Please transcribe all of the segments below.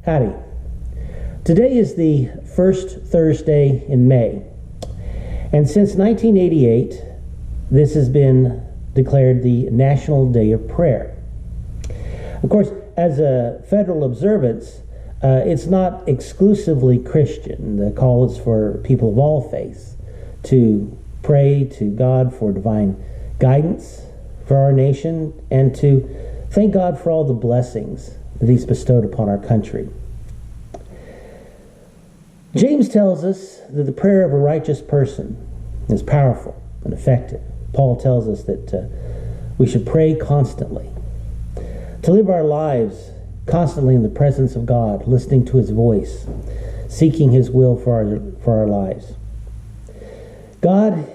Howdy. Today is the first Thursday in May, and since 1988, this has been declared the National Day of Prayer. Of course, as a federal observance, it's not exclusively Christian. The call is for people of all faiths to pray to God for divine guidance for our nation and to thank God for all the blessings that He's bestowed upon our country. James tells us that the prayer of a righteous person is powerful and effective. Paul tells us that we should pray constantly, to live our lives constantly in the presence of God, listening to His voice, seeking His will for our lives. God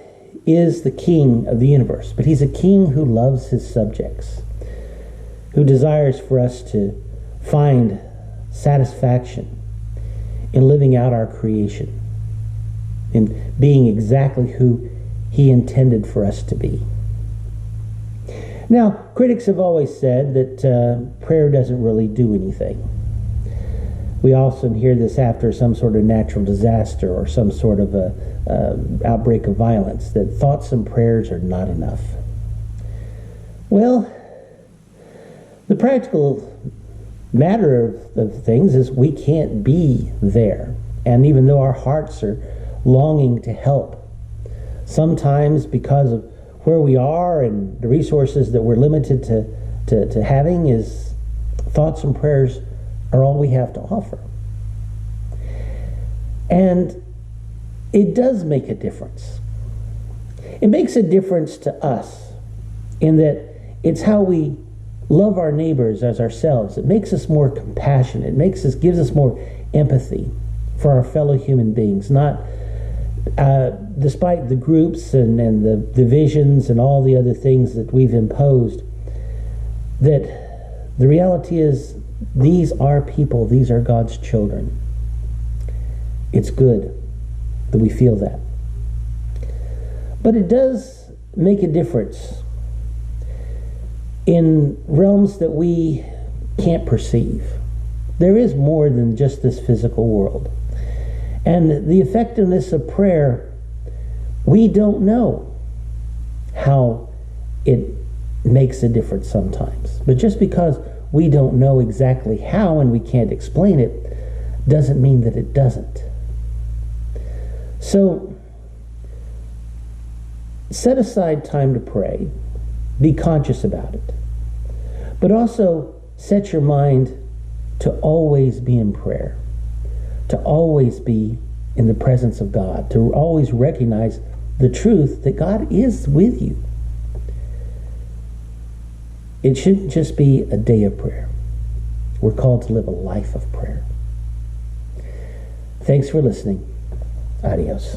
is the King of the universe, but He's a King who loves His subjects, who desires for us to find satisfaction in living out our creation, in being exactly who He intended for us to be. Now, critics have always said that prayer doesn't really do anything. We often hear this after some sort of natural disaster or some sort of outbreak of violence, that thoughts and prayers are not enough. Well, the practical matter of things is we can't be there. And even though our hearts are longing to help, sometimes because of where we are and the resources that we're limited to having, is thoughts and prayers are all we have to offer. And it does make a difference. It makes a difference to us in that it's how we love our neighbors as ourselves. It makes us more compassionate. It gives us more empathy for our fellow human beings. Not despite the groups and the divisions and all the other things that we've imposed, that the reality is these are people, these are God's children. It's good that we feel that. But it does make a difference in realms that we can't perceive. There is more than just this physical world. And the effectiveness of prayer, we don't know how it makes a difference sometimes. But just because we don't know exactly how and we can't explain it, doesn't mean that it doesn't. So, set aside time to pray. Be conscious about it. But also set your mind to always be in prayer, to always be in the presence of God, to always recognize the truth that God is with you. It shouldn't just be a day of prayer. We're called to live a life of prayer. Thanks for listening. Adios.